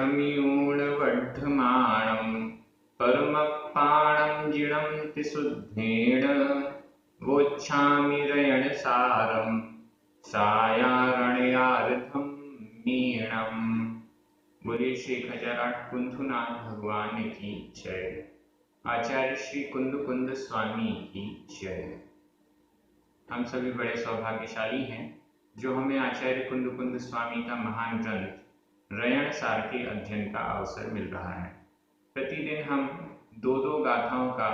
क्षम्यूणवर्धमानं परमपाणं जिणं त्रिशुद्धेन वोच्छामि रयणसारं सायारण्यार्थं मीणम्। बोलिए श्री खजाराट कुंथुनाथ भगवान की जय। आचार्य श्री कुंद स्वामी की जय। हम सभी बड़े सौभाग्यशाली हैं जो हमें आचार्य कुंद स्वामी का महान ग्रंथ रयण सार के अध्ययन का अवसर मिल रहा है। प्रतिदिन हम दो गाथाओं का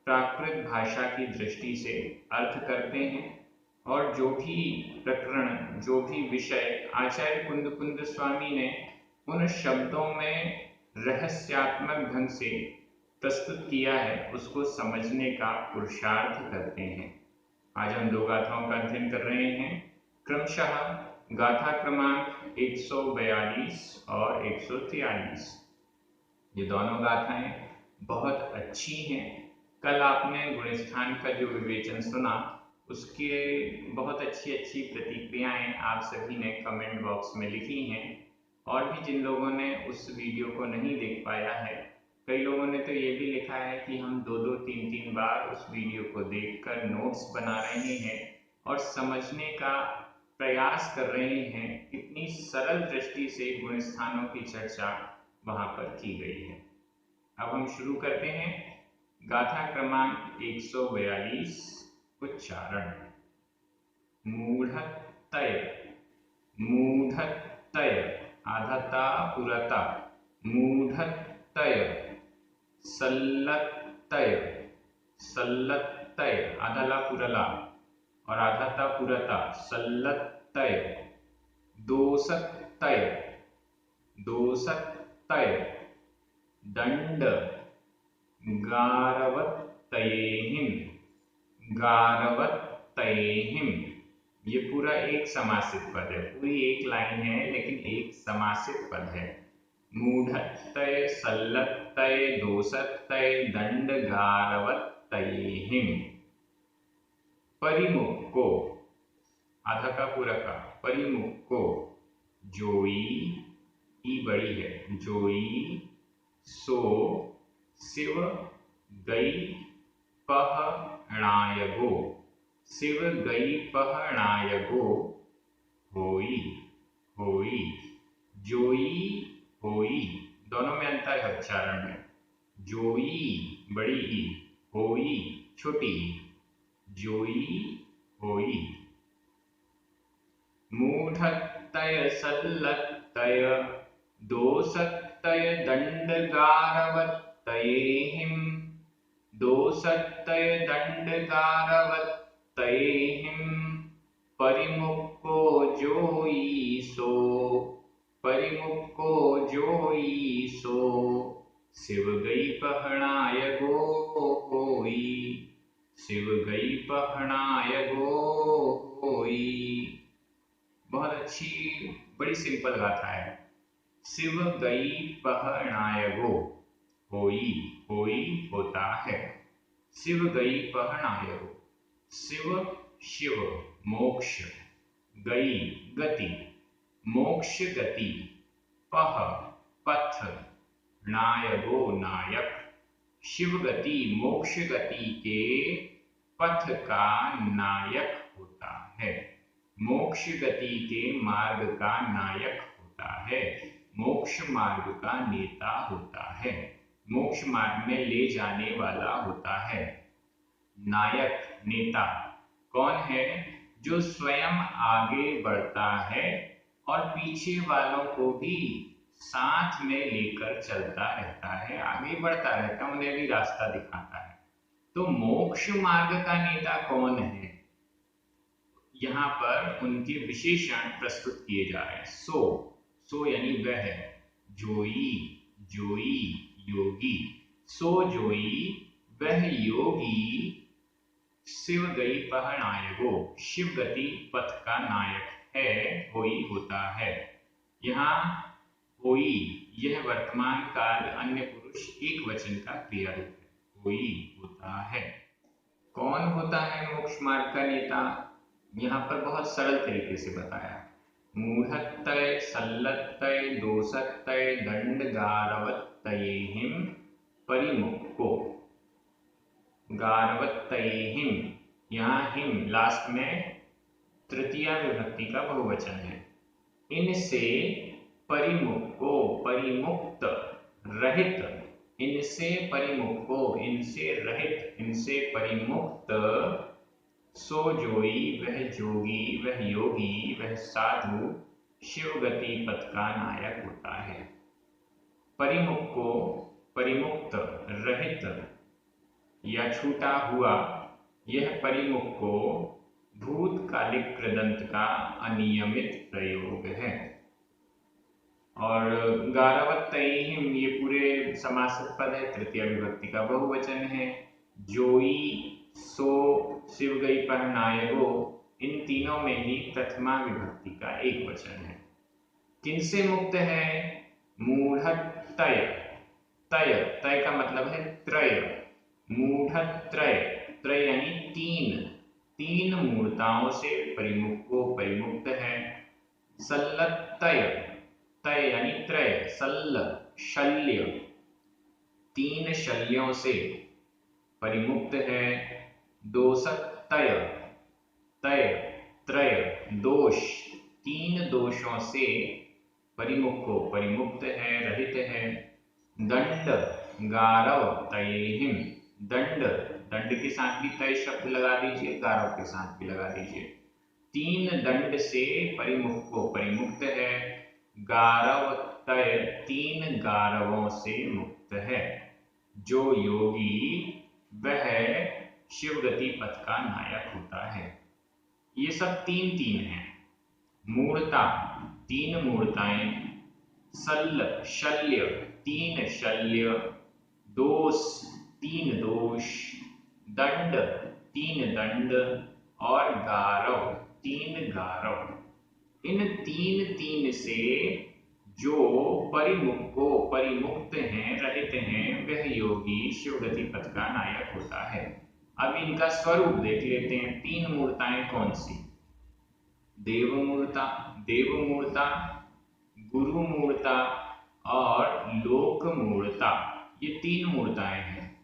प्राकृत भाषा की दृष्टि से अर्थ करते हैं और जो भी प्रकरण, जो भी विषय आचार्य कुंद स्वामी ने उन शब्दों में रहस्यात्मक ढंग से प्रस्तुत किया है उसको समझने का पुरुषार्थ करते हैं। आज हम दो गाथाओं का अध्ययन कर रहे हैं, क्रमशः गाथा क्रमांक 142 और 143। ये दोनों गाथाएं बहुत अच्छी हैं। कल आपने गुणस्थान का जो विवेचन सुना उसके बहुत अच्छी प्रतिक्रियाएं आप सभी ने कमेंट बॉक्स में लिखी हैं। और भी जिन लोगों ने उस वीडियो को नहीं देख पाया है, कई लोगों ने तो ये भी लिखा है कि हम 2-3 बार उस वीडियो को देखकर नोट्स बना रहे हैं और समझने का प्रयास कर रहे हैं। कितनी सरल दृष्टि से गुण स्थानों की चर्चा वहां पर की गई है। अब हम शुरू करते हैं गाथा क्रमांक 142 उच्चारण। मूढ़तय, मूढ़तय आधता पुरता, मूढ़तय सल्लतय, सल्लतय आधला पुरला और आधता पुरता, सल्लतय दोसतय, दोसतय दंड गारवतयेहिं, गारवतयेहिं। ये पूरा एक समासित पद है, पूरी एक लाइन है लेकिन एक समासित पद है। मूढ़तय सल्लतय दोसतय दंड गारवतयेहिं। परिमुख को, आधा का पूरा का, परिमुख को जोई, ई बड़ी है, जोई सो शिव गई पहणायगो, शिव गई पहणायगो होई, होई जोई होई, दोनों में अंतर है उच्चारण में। जोई बड़ी ई, होई छोटी ई, जोई होई। मूढ़तय सल्लतय दोसतय दंड गारवतयेहिं, दोसतय दंड गारवतयेहिं। परिमुख को जोई सो, परिमुख को जोई सो शिव गई पहणायगो होई, शिव गई पहणायगो होई। बहुत अच्छी बड़ी सिंपल गाथा है। शिव गई पहणायगो, होई, होई होता है, शिव गई पहणायगो। शिव शिव मोक्ष, गई गति, मोक्ष गति, पह पथ, नायगो नायक, शिव गति मोक्ष गति के पथ का नायक होता है, मोक्ष गति के मार्ग का नायक होता है, मोक्ष मार्ग का नेता होता है, मोक्ष मार्ग में ले जाने वाला होता है। नायक नेता कौन है? जो स्वयं आगे बढ़ता है और पीछे वालों को भी साथ में लेकर चलता रहता है, आगे बढ़ता रहता है, उन्हें भी रास्ता दिखाता है। तो मोक्ष मार्ग का नेता कौन है? यहाँ पर उनके विशेषण प्रस्तुत किए जा रहे हैं। सो, सो यानी वह, जोई, जोई योगी, सो जोई वह योगी, शिव गई पहणायगो शिव गति पथ का नायक है, होई होता है। यहाँ होई यह वर्तमान काल अन्य पुरुष एक वचन का क्रिया रूप है, होई होता है। कौन होता है मोक्ष मार्ग का नेता? यहाँ पर बहुत सरल तरीके से बताया। मूढ़त्तय सल्लत्तय दोषत्तय दंडगारवत्तयेहिं परिमुक्को। गारवत्तयेहिं, यहाँ हिम लास्ट में तृतीया विभक्ति का बहुवचन है। इनसे परिमुक्को, परिमुक्त रहित, इनसे परिमुक्को, इनसे रहित, इनसे परिमुक्त, सो जोई वह जोगी, वह योगी, वह साधु शिवगति पथ का नायक होता है। परिमुक्को, परिमुक्त रहित या छूटा हुआ, यह परिमुक्को भूतकालिक कृदंत का अनियमित प्रयोग है। और गारवत्तयेहिं ये पूरे समासित पद है, तृतीय विभक्ति का बहुवचन है। जोई, सो, शिव गई पह नायको, इन तीनों में ही प्रथमा विभक्ति का एक वचन है। किनसे मुक्त है? मूढ़त्तय, तय, तय का मतलब है त्रय, मूढ़त्रय, त्रय यानी तीन, तीन मूर्ताओं से परिमुक्को परिमुक्त है। सल्लत्तय, तय यानी त्रय, सल्ल शल्य, तीन शल्यों से परिमुक्त है। दोषत्तय, तय त्रय, दोष, तीन दोषों से परिमुक्को परिमुक्त है, रहित है। दंड गारव तयेहिं, दंड, दंड के साथ भी तय शब्द लगा दीजिए, गारव के साथ भी लगा दीजिए। तीन दंड से परिमुक्को परिमुक्त है। गारव तय, तीन गारवों से मुक्त है। जो योगी वह शिवगति पथ का नायक होता है। ये सब तीन तीन है। मूर्ता, तीन मूर्ताएं, सल्ल शल्य, तीन शल्य, दोष, तीन दोष, दंड, तीन दंड, और गारव, तीन गारव। इन तीन तीन से जो परिमुक्को परिमुक्त हैं, रहित हैं, वह योगी शिवगति पथ का नायक होता है। अब इनका स्वरूप देख लेते हैं। तीन मूर्ताएं कौन सी? देवमूर्ता, देवमूर्ता, गुरुमूर्ता और लोकमूर्ता, ये तीन मूर्ताएं हैं।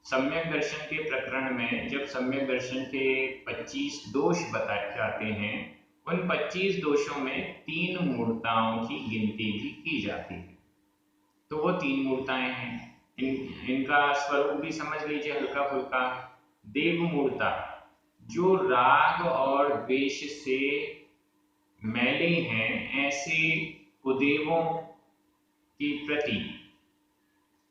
सम्यक दर्शन के प्रकरण में जब सम्यक दर्शन के 25 दोष बताए जाते हैं, उन 25 दोषों में तीन मूर्ताओं की गिनती भी की जाती है। तो वो तीन मूर्ताएं हैं। इनका स्वरूप भी समझ लीजिए हल्का फुल्का। देवमूर्ता, जो राग और द्वेष से मैले हैं, ऐसे कुदेवों के प्रति,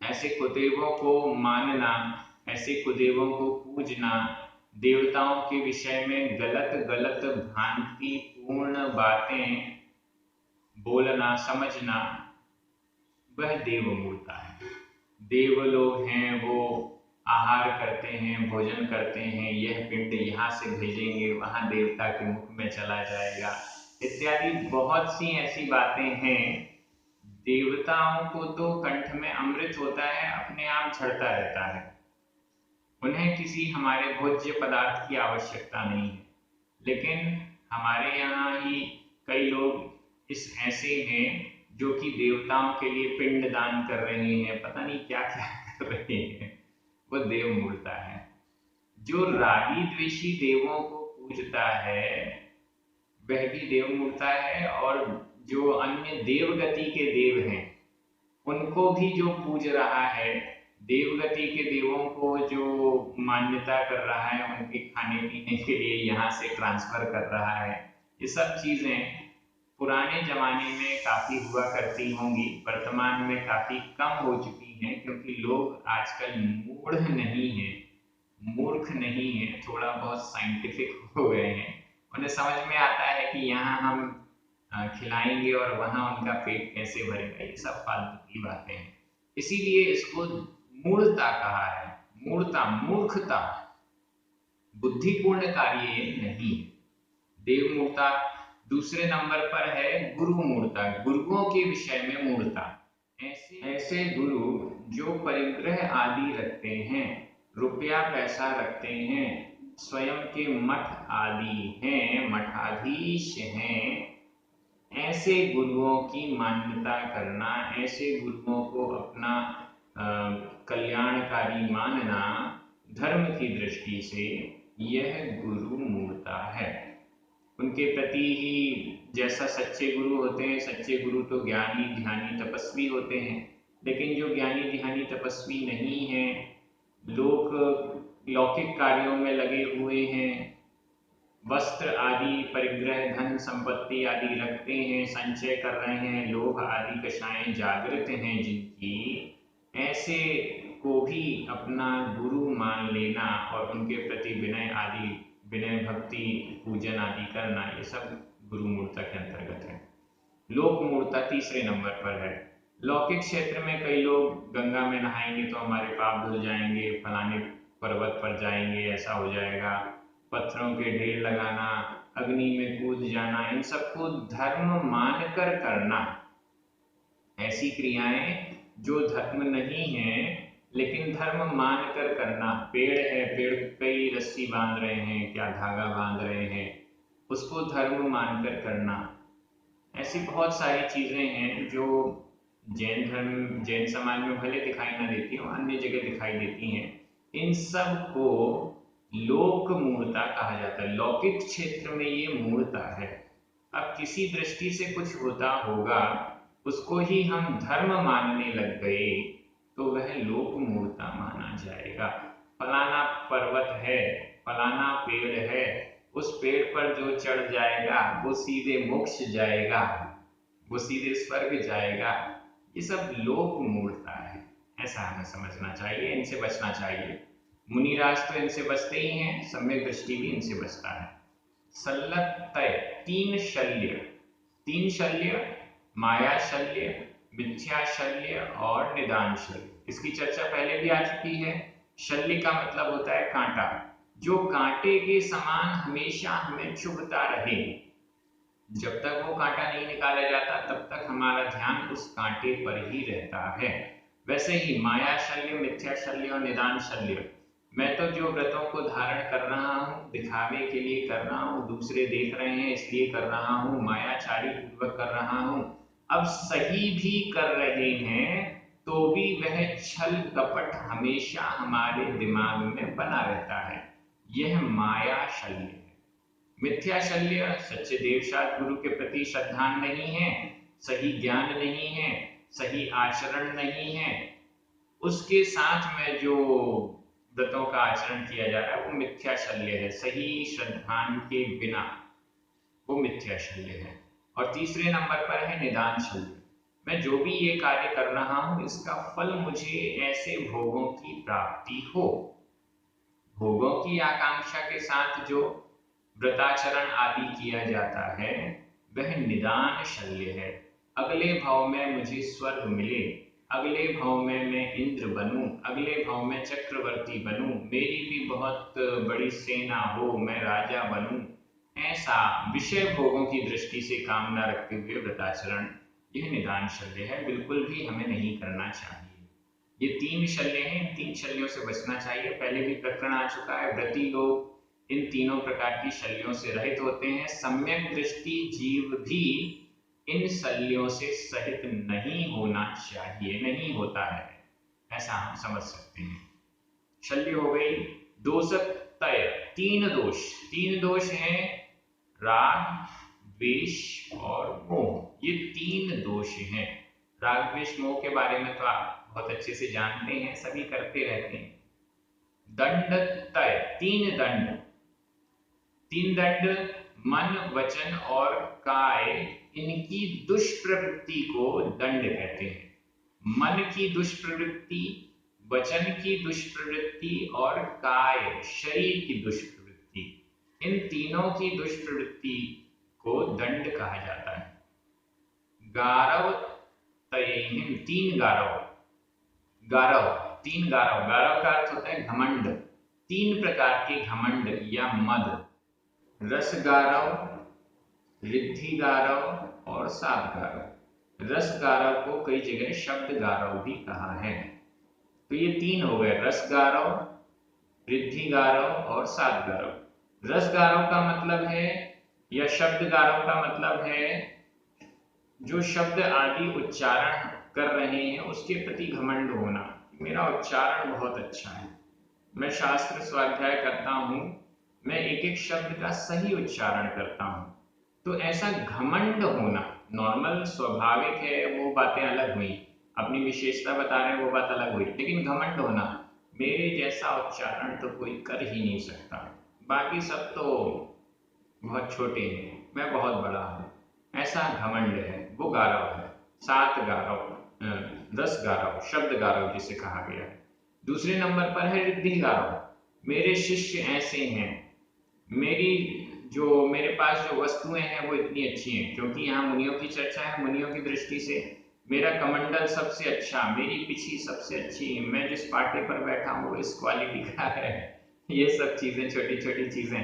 ऐसे कुदेवों को मानना, ऐसे कुदेवों को पूजना, देवताओं के विषय में गलत गलत भ्रांति पूर्ण बातें बोलना, समझना, वह देवमूर्ता है। देव लोग हैं, वो आहार करते हैं, भोजन करते हैं, यह पिंड यहाँ से भेजेंगे, वहां देवता के मुख में चला जाएगा, इत्यादि बहुत सी ऐसी बातें हैं। देवताओं को तो कंठ में अमृत होता है, अपने आप झड़ता रहता है, उन्हें किसी हमारे भोज्य पदार्थ की आवश्यकता नहीं है। लेकिन हमारे यहाँ ही कई लोग इस ऐसे हैं जो कि देवताओं के लिए पिंड दान कर रहे हैं, पता नहीं क्या क्या कर रहे हैं, वो देवमूर्ता है। जो रागी द्वेषी देवों को पूजता है वह भी देवमूर्ता है, और जो अन्य देवगति के देव हैं उनको भी जो पूज रहा है, देवगति के देवों को जो मान्यता कर रहा है, उनके खाने पीने के लिए यहाँ से ट्रांसफर कर रहा है, ये सब चीजें पुराने जमाने में काफी हुआ करती होंगी, वर्तमान में काफी कम हो चुकी हैं, क्योंकि लोग आजकल मूढ़ नहीं है, मूर्ख नहीं है, थोड़ा बहुत साइंटिफिक हो गए हैं। उन्हें समझ में आता है कि यहाँ हम खिलाएंगे और वहां उनका पेट कैसे भरेगा, ये सब फालतू की बातें हैं। इसीलिए इसको मूढ़ता कहा है। मूढ़ता, मूर्खता, बुद्धिपूर्ण कार्य नहीं। देवमूर्ता। दूसरे नंबर पर है गुरुमूर्ता, गुरुओं के विषय में मूर्ता। ऐसे गुरु जो परिग्रह आदि रखते हैं, रुपया पैसा रखते हैं, स्वयं के मठ आदि हैं, मठाधीश हैं, ऐसे गुरुओं की मान्यता करना, ऐसे गुरुओं को अपना कल्याणकारी मानना धर्म की दृष्टि से यह गुरु मूर्ता है। उनके प्रति ही जैसा सच्चे गुरु होते हैं, सच्चे गुरु तो ज्ञानी ध्यानी तपस्वी होते हैं, लेकिन जो ज्ञानी ध्यानी तपस्वी नहीं है, लोग लौकिक कार्यों में लगे हुए हैं, वस्त्र आदि परिग्रह धन संपत्ति आदि रखते हैं, संचय कर रहे हैं, लोभ आदि कषाएं जागृत हैं जिनकी, ऐसे को भी अपना गुरु मान लेना और उनके प्रति विनय आदि, विनय भक्ति पूजन आदि करना, ये सब गुरु मूर्ता के अंतर्गत है। लोक मूर्ता तीसरे नंबर पर है। लौकिक क्षेत्र में कई लोग गंगा में नहाएंगे तो हमारे पाप धुल जाएंगे, फलाने पर्वत पर जाएंगे ऐसा हो जाएगा, पत्थरों के ढेर लगाना, अग्नि में कूद जाना, इन सबको धर्म मानकर करना, ऐसी क्रियाएं जो धर्म नहीं है लेकिन धर्म मानकर करना। पेड़ है, पेड़ पे ही रस्सी बांध रहे हैं, क्या धागा बांध रहे हैं, उसको धर्म मानकर करना। ऐसी बहुत सारी चीजें हैं जो जैन धर्म, जैन समाज में भले दिखाई ना देती हो, अन्य जगह दिखाई देती हैं। इन सब को लोक मूर्ता कहा जाता है। लौकिक क्षेत्र में ये मूर्ता है। अब किसी दृष्टि से कुछ होता होगा, उसको ही हम धर्म मानने लग गए तो वह लोक मूर्ता माना जाएगा। फलाना पर्वत है, फलाना पेड़ है, उस पेड़ पर जो चढ़ जाएगा वो सीधे मोक्ष जाएगा, वो सीधे स्वर्ग जाएगा, ये सब लोक मूर्ता है। ऐसा हमें समझना चाहिए, इनसे बचना चाहिए। मुनिराज तो इनसे बचते ही हैं, सम्यक दृष्टि भी इनसे बचता है। सल्लतय, तीन शल्य, तीन शल्य, माया शल्य, मिथ्या शल्य और निदान शल्य। इसकी चर्चा पहले भी आ चुकी है। शल्य का मतलब होता है कांटा, जो कांटे के समान हमेशा हमें चुभता रहे। जब तक वो कांटा नहीं निकाला जाता तब तक हमारा ध्यान उस कांटे पर ही रहता है। वैसे ही माया शल्य, मिथ्या शल्य और निदान शल्य, मैं तो जो व्रतों को धारण कर रहा हूँ दिखावे के लिए कर रहा हूँ, दूसरे देख रहे हैं इसलिए कर रहा हूँ, मायाचारी पूर्वक कर रहा हूँ, अब सही भी कर रहे हैं तो भी वह छल कपट हमेशा हमारे दिमाग में बना रहता है, यह माया शल्य है। मिथ्या शल्य, सच्चे देवशास्त्र गुरु के प्रति श्रद्धा नहीं है, सही ज्ञान नहीं है, सही आचरण नहीं है, उसके साथ में जो व्रतों का आचरण किया जा रहा है वो मिथ्या शल्य है। सही श्रद्धा के बिना वो मिथ्या शल्य है। और तीसरे नंबर पर है निदान शल्य। मैं जो भी ये कार्य कर रहा हूं इसका फल मुझे ऐसे भोगों की प्राप्ति हो, भोगों की आकांक्षा के साथ जो व्रताचरण आदि किया जाता है वह निदान शल्य है। अगले भाव में मुझे स्वर्ग मिले, अगले भाव में मैं इंद्र बनूं, अगले भाव में चक्रवर्ती बनूं, मेरी भी बहुत बड़ी सेना हो, मैं राजा बनूं, ऐसा विषय भोगों की दृष्टि से कामना रखते हुए व्रताचरण, यह निदान शल्य है, बिल्कुल भी हमें नहीं करना चाहिए। ये तीन शल्य हैं, इन तीन शल्यों से बचना चाहिए। पहले भी प्रकरण आ चुका है, व्रती लोग इन तीनों प्रकार की शल्यों से रहित होते हैं। सम्यक दृष्टि जीव भी इन शल्यों से सहित नहीं होना चाहिए, नहीं होता है, ऐसा हम समझ सकते हैं। शल्य हो गई। दोषतय, तीन दोष, तीन दोष हैं राग, द्वेष और मोह, ये तीन दोष हैं। राग द्वेष मोह के बारे में तो आप बहुत अच्छे से जानते हैं, सभी करते रहते हैं। दंडतय, तीन दंड, तीन दंड मन वचन और काय, इनकी दुष्प्रवृत्ति को दंड कहते हैं। मन की दुष्प्रवृत्ति, वचन की दुष्प्रवृत्ति और काय शरीर की दुष्प्रवृत्ति, इन तीनों की दुष्प्रवृत्ति को दंड कहा जाता है। गारव तयहिम, तीन गारव, गारव, तीन गारव, गारव का अर्थ होता है घमंड, तीन प्रकार के घमंड या मद, रस गारव, रिद्धि गारव और साध गारव। रस गारव को कई जगह शब्द गारव भी कहा है। तो ये तीन हो गए, रस गारव, रिद्धि गारव और साध गारव। रस गारव का मतलब है या शब्द गारव का मतलब है जो शब्द आदि उच्चारण कर रहे हैं उसके प्रति घमंड होना, मेरा उच्चारण बहुत अच्छा है, मैं शास्त्र स्वाध्याय करता हूँ, मैं एक एक शब्द का सही उच्चारण करता हूँ, तो ऐसा घमंड होना नॉर्मल स्वाभाविक है, वो बातें अलग हुई, अपनी विशेषता बता रहे हैं वो बात अलग हुई, लेकिन घमंड होना मेरे जैसा उच्चारण तो कोई कर ही नहीं सकता, बाकी सब तो बहुत छोटे हैं, मैं बहुत बड़ा हूँ, ऐसा घमंड है, वो गारव है। सात गारव, 10 गारव, शब्द गारव जिसे कहा गया है। दूसरे नंबर पर है रिद्धि गारव, मेरे शिष्य ऐसे हैं, मेरी जो मेरे पास जो वस्तुएं हैं वो इतनी अच्छी हैं, क्योंकि यहाँ मुनियों की चर्चा है, मुनियों की दृष्टि से मेरा कमंडल सबसे अच्छा, मेरी पिछी सबसे अच्छी, मैं जिस पार्टी पर बैठा हूँ वो इस क्वालिटी का है, ये सब चीजें, छोटी छोटी चीजें,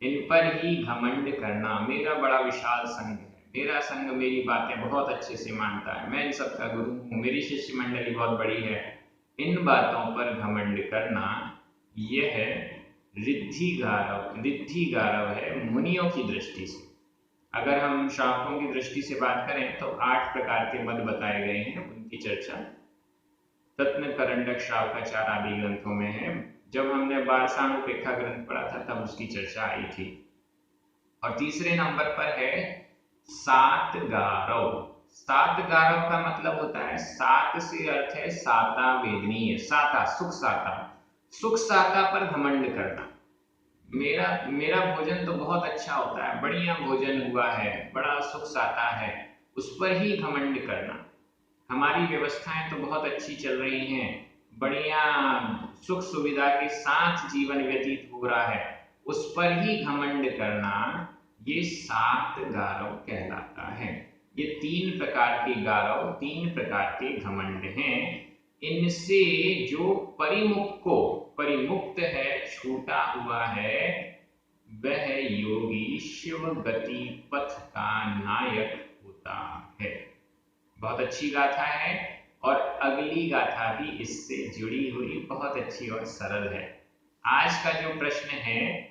इन पर ही घमंड करना। मेरा बड़ा विशाल संघ है, मेरा संघ मेरी बातें बहुत अच्छे से मानता है, मैं इन सबका गुरु हूँ, मेरी शिष्य मंडली बहुत बड़ी है, इन बातों पर घमंड करना यह रिद्धि गारव है मुनियों की दृष्टि से। अगर हम शाक्यों की दृष्टि से बात करें तो 8 प्रकार के मत बताए गए हैं, उनकी चर्चा तत्न करंडक शावकाचार आदि ग्रंथों में है। जब हमने बारसानुपेक्षा ग्रंथ पढ़ा था तब उसकी चर्चा आई थी। और तीसरे नंबर पर है सात गारव। सात गारव का मतलब होता है, सात से अर्थ है साता वेदनीय, साता सुख साता, सुख साता पर घमंड करना। मेरा मेरा भोजन तो बहुत अच्छा होता है, बढ़िया भोजन हुआ है, बड़ा सुख साता है, उस पर ही घमंड करना। हमारी व्यवस्थाएं तो बहुत अच्छी चल रही हैं, बढ़िया सुख सुविधा के साथ जीवन व्यतीत हो रहा है, उस पर ही घमंड करना, ये सात गारव कहलाता है। ये 3 प्रकार के गारव, 3 प्रकार के घमंड हैं। इनसे जो परिमुक्त है, छूटा हुआ है, वह योगी शिव गति पथ का नायक होता है। बहुत अच्छी गाथा है, और अगली गाथा भी इससे जुड़ी हुई बहुत अच्छी और सरल है। आज का जो प्रश्न है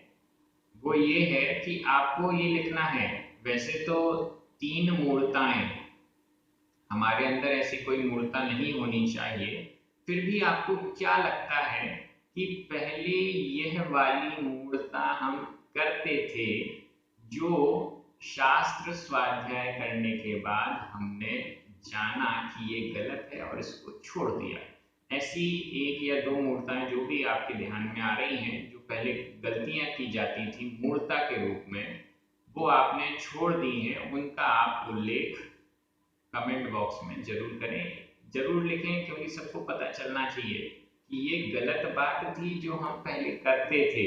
वो ये है कि आपको ये लिखना है, वैसे तो 3 मूर्ताएं, हमारे अंदर ऐसी कोई मूर्ता नहीं होनी चाहिए, फिर भी आपको क्या लगता है कि पहले यह वाली मूर्ता हम करते थे, जो शास्त्र स्वाध्याय करने के बाद हमने जाना कि ये गलत है और इसको छोड़ दिया। ऐसी 1 या 2 मूर्ताएं जो भी आपके ध्यान में आ रही हैं, जो पहले गलतियां की जाती थी मूर्ता के रूप में, वो आपने छोड़ दी हैं, उनका आप उल्लेख कमेंट बॉक्स में जरूर करें, जरूर लिखें, क्योंकि सबको पता चलना चाहिए कि ये गलत बात थी जो हम पहले करते थे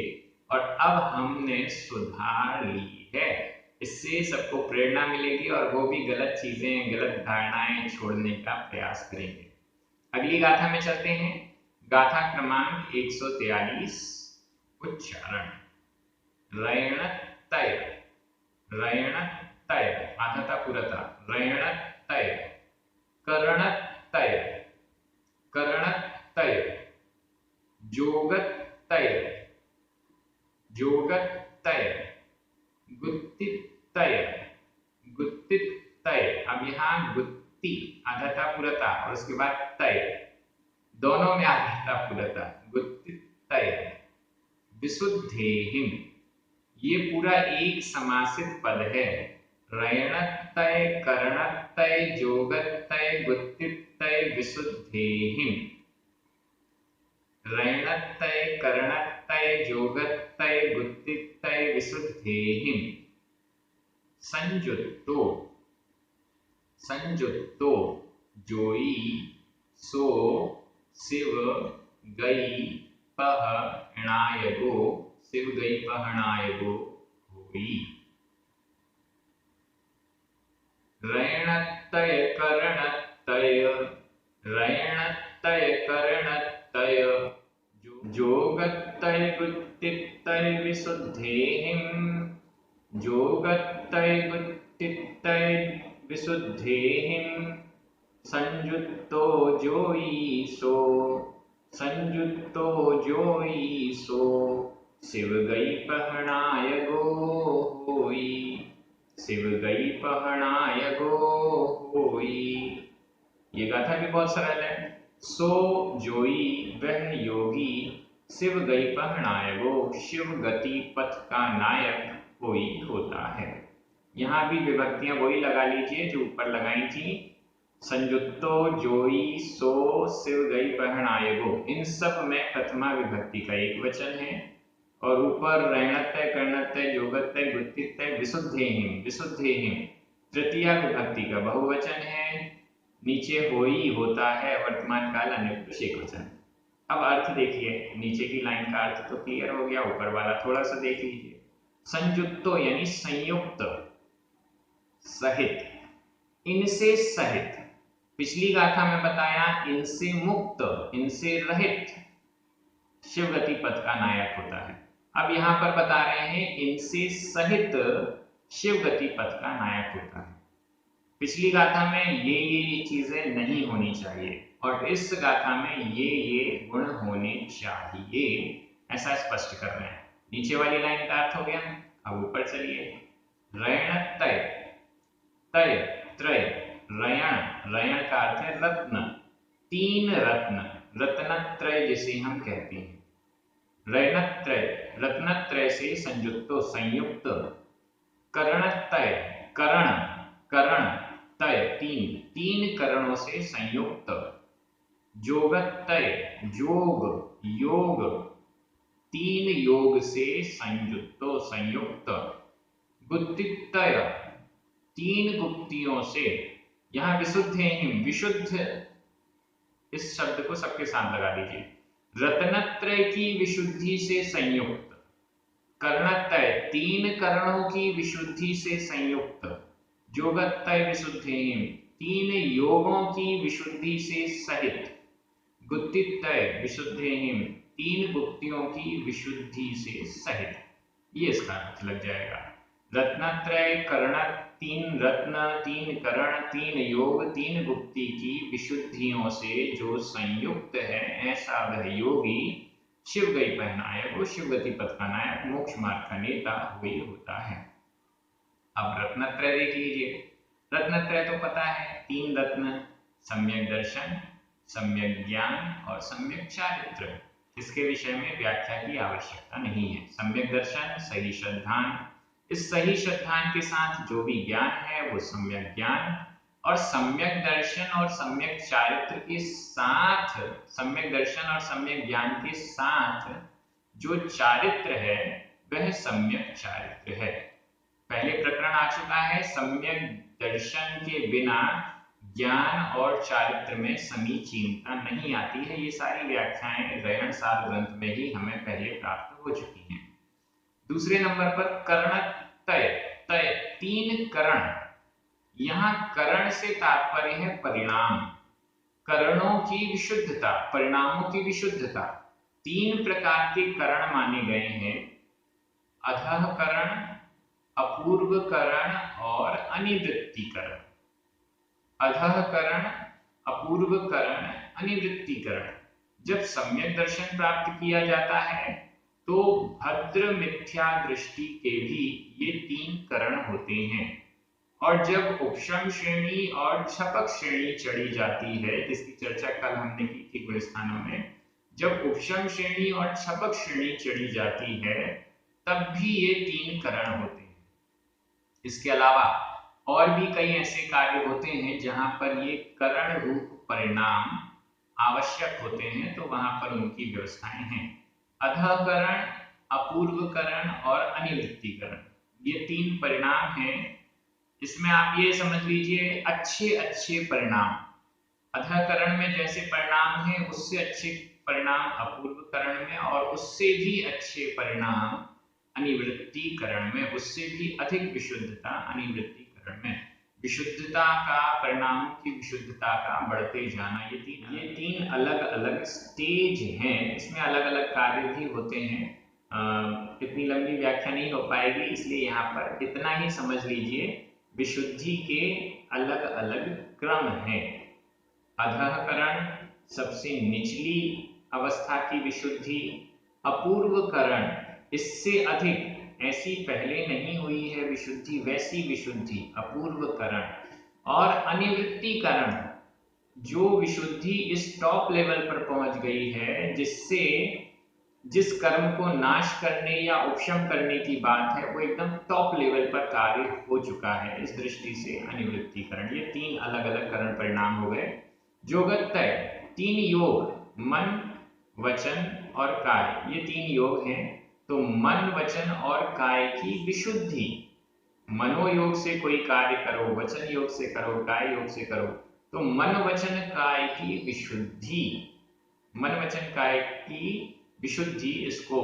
और अब हमने सुधार ली है। इससे सबको प्रेरणा मिलेगी और वो भी गलत चीजें, गलत धारणाएं छोड़ने का प्रयास करेंगे। अगली गाथा में चलते हैं। गाथा क्रमांक 143, उच्चारण। रैणतय, रैणतय, आधता पुरता, रैणतय, कर्णतय, कर्णतय, जोगतय, जोगतय, गुत्तितय, गुत्तितय। अब यहाँ गुत्ति आधता पुरता और उसके बाद तय, दोनों में आधता पुरता, गुत्तितय। विशुद्धेहिम, ये पूरा एक समासित पद है। रैणतय, कर्णतय, जोगतय, गुत्तितय, विशुद्धेहिम। रैणतय, कर्णतय, जोगतय, गुत्तितय, विशुद्धेहिम। संजुत्तो, संजुत्तो, जोई, सो, शिव, गई, पह, णायगो, शिव गई पहणायगो होई। रैणतय, कर्णतय, रैणतय, कर्णतय, जोगतय, गुत्तितय, विशुद्धेहिम। जोगतय, गुत्तितय, विशुद्धेहिम। संयुक्तो जोई सो, संयुक्तो जोई सो, शिव गई पहणायगो होई। शिव गई पहनाय गो होई। ये गाथा भी बहुत सरल है। सो जोई वह योगी, शिव गई पहनाय गो, शिव गति पथ का नायक कोई होता है। यहाँ भी विभक्तियां वही लगा लीजिए जो ऊपर लगाई थी। संयुक्तो जोई सो शिव गई पहनाय गो, इन सब में प्रथमा विभक्ति का एक वचन है। और ऊपर रणतय कर्णतय जोगतय गुत्तितय विशुद्धेहिम विशुद्धेहिम तृतीया विभक्ति का बहुवचन है। नीचे होई होता है वर्तमान काल अनिर्दिष्ट एकवचन। अब अर्थ देखिए, नीचे की लाइन का अर्थ तो क्लियर हो गया, ऊपर वाला थोड़ा सा देख लीजिए। संयुक्तो यानी संयुक्त, सहित, इनसे सहित। पिछली गाथा में बताया इनसे मुक्त, इनसे रहित शिव गति पथ का नायक होता है। अब यहां पर बता रहे हैं इनसे सहित शिव गति पथ का नायक होता है। पिछली गाथा में ये चीजें नहीं होनी चाहिए और इस गाथा में ये गुण होने चाहिए, ऐसा स्पष्ट कर रहे हैं। नीचे वाली लाइन का अर्थ हो गया। अब ऊपर चलिए। ऋण तय, तय त्रय, रयण, रयण का अर्थ है रत्न, तीन रत्न, रत्नत्रय जिसे हम कहते हैं। ऋणत्रय, रत्नत्रय से संयुक्तो संयुक्त। करणत्रय, करण, करण तय, तीन, तीन करणों से संयुक्त। जोगतय, जोग, योग, तीन योग से संयुक्तो संयुक्त। गुत्तितय, तीन गुप्तियों से। यहां विशुद्धेहिम, विशुद्ध, इस शब्द को सबके साथ लगा दीजिए। रत्नत्रय की विशुद्धि से संयुक्त। कर्णत्रय, तीन करणों की विशुद्धि से संयुक्त। जोगतय विशुद्धेहिम, तीन योगों की विशुद्धि से सहित। गुत्तितय विशुद्धेहिम, तीन गुप्तियों की विशुद्धि से सहित। ये इसका अर्थ लग जाएगा। रत्नत्रय, कर्ण, तीन रत्न, तीन करण, तीन योग, तीन गुप्ति की विशुद्धियों से जो संयुक्त है, ऐसा वह योगी शिव गई पहनाय वो शिव गति पथ का नायक, मोक्ष मार्ग का नेता वही होता है। अब रत्नत्रय देख लीजिए। रत्नत्रय तो पता है, तीन रत्न, सम्यक दर्शन, सम्यक ज्ञान और सम्यक चारित्र। इसके विषय में व्याख्या की आवश्यकता नहीं है। सम्यक दर्शन, सही श्रद्धान, इस सही श्रद्धान के साथ जो भी ज्ञान है वो सम्यक ज्ञान, और सम्यक दर्शन और सम्यक चारित्र के साथ, सम्यक दर्शन और सम्यक ज्ञान के साथ जो चारित्र है वह सम्यक चारित्र है। पहले प्रकरण आ चुका है, सम्यक दर्शन के बिना ज्ञान और चारित्र में समीचीनता नहीं आती है। ये सारी व्याख्याएं रयण सार ग्रंथ में ही हमें पहले प्राप्त हो चुकी हैं। दूसरे नंबर पर कर्णतय, तय, तीन करण। यहां करण से तात्पर्य है परिणाम, करणों की विशुद्धता, परिणामों की विशुद्धता। तीन प्रकार के करण माने गए हैं, अधः करण, अपूर्व करण और अनिवृत्तिकरण। अधः करण, अपूर्व करण, अनिवृत्तिकरण। जब सम्यक दर्शन प्राप्त किया जाता है तो भद्र मिथ्या दृष्टि के भी ये तीन करण होते हैं। और जब उपशम श्रेणी और छपक श्रेणी चढ़ी जाती है, जिसकी चर्चा कल हमने की थी गुण स्थानों में, जब उपशम श्रेणी और छपक श्रेणी चढ़ी जाती है तब भी ये तीन करण होते हैं। इसके अलावा और भी कई ऐसे कार्य होते हैं जहां पर ये करण रूप परिणाम आवश्यक होते हैं, तो वहां पर उनकी व्यवस्थाएं हैं। अधः करण, अपूर्व करण और अनिवृत्तिकरण, ये तीन परिणाम हैं। इसमें आप ये समझ लीजिए अच्छे अच्छे परिणाम, अधः करण में जैसे परिणाम है उससे अच्छे परिणाम अपूर्व करण में, और उससे भी अच्छे परिणाम अनिवृत्तिकरण में, उससे भी अधिक विशुद्धता अनिवृत्तिकरण में। विशुद्धता का, परिणामों की विशुद्धता का बढ़ते जाना, ये तीन अलग अलग स्टेज हैं। इसमें अलग अलग कार्य भी होते हैं। इतनी लंबी व्याख्या नहीं हो पाएगी, इसलिए यहाँ पर इतना ही समझ लीजिए, विशुद्धि के अलग अलग क्रम हैं। अधः करण सबसे निचली अवस्था की विशुद्धि, अपूर्व करण इससे अधिक ऐसी पहले नहीं हुई है विशुद्धि वैसी विशुद्धि, अपूर्वकरण और अनिवृत्तीकरण, जो विशुद्धि इस टॉप लेवल पर पहुंच गई है जिससे जिस कर्म को नाश करने या उपशम करने की बात है वो एकदम टॉप लेवल पर कार्य हो चुका है। इस दृष्टि से अनिवृत्तीकरण, ये तीन अलग अलग करण परिणाम हो गए। जोगत्तय, तीन योग, मन वचन और काय, ये तीन योग हैं। तो मन वचन और काय की विशुद्धि, मनोयोग से कोई कार्य करो, वचन योग से करो, काय योग से करो, तो मन वचन काय की विशुद्धि, मन वचन काय की विशुद्धि, इसको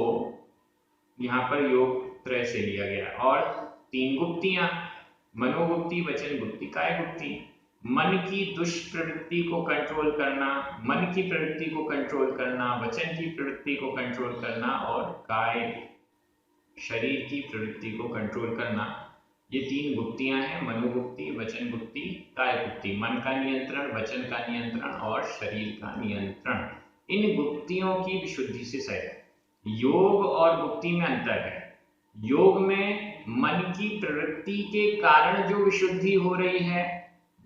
यहाँ पर योग त्रय से लिया गया। और तीन गुप्तियां, मनोगुप्ति, वचन गुप्ति, काय गुप्ति। मन की दुष्प्रवृत्ति को कंट्रोल करना, मन की प्रवृत्ति को कंट्रोल करना, वचन की प्रवृत्ति को कंट्रोल करना और काय शरीर की प्रवृत्ति को कंट्रोल करना, ये तीन गुप्तियां हैं, मनोगुप्ति, वचन गुप्ति, काय गुप्ति। मन का नियंत्रण, वचन का नियंत्रण और शरीर का नियंत्रण, इन गुप्तियों की विशुद्धि से सहित। योग और गुप्ति में अंतर है। योग में मन की प्रवृत्ति के कारण जो विशुद्धि हो रही है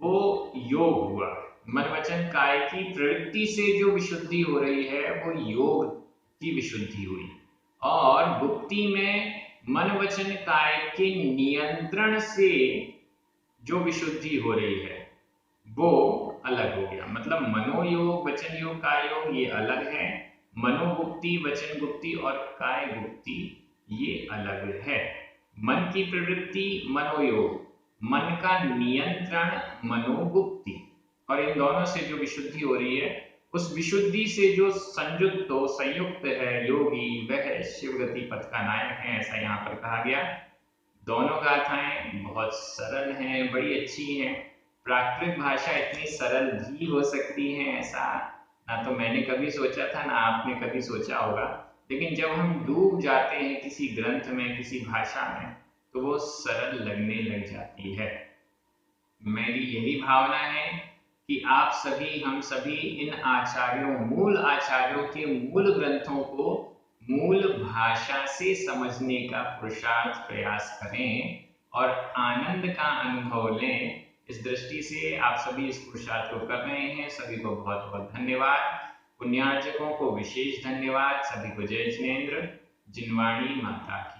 वो योग हुआ, मन वचन काय की प्रवृत्ति से जो विशुद्धि हो रही है वो योग की विशुद्धि हुई। और गुप्ति में मन वचन काय के नियंत्रण से जो विशुद्धि हो रही है वो अलग हो गया। मतलब मनोयोग, वचन योग, काय योग ये अलग है, मनोगुप्ति, वचन गुप्ति और काय गुप्ति ये अलग है। मन की प्रवृत्ति मनोयोग, मन का नियंत्रण मनोगुप्ति, और इन दोनों से जो विशुद्धि हो रही है उस विशुद्धि से जो संयुक्त हो, संयुक्त है योगी, वह शिवगति पथ का नायक है, ऐसा यहाँ पर कहा गया। दोनों गाथाएं बहुत सरल हैं, बड़ी अच्छी हैं। प्राकृत भाषा इतनी सरल भी हो सकती है, ऐसा ना तो मैंने कभी सोचा था ना आपने कभी सोचा होगा, लेकिन जब हम डूब जाते हैं किसी ग्रंथ में, किसी भाषा में, तो वो सरल लगने लग जाती है। मेरी यही भावना है कि आप सभी, हम सभी इन आचार्यों, मूल आचार्यों के मूल ग्रंथों को मूल भाषा से समझने का पुरुषार्थ प्रयास करें और आनंद का अनुभव लें। इस दृष्टि से आप सभी इस पुरुषार्थ को कर रहे हैं, सभी को बहुत बहुत धन्यवाद। पुण्यार्जकों को विशेष धन्यवाद। सभी को जय जिनेंद्र। जिनवाणी माता की।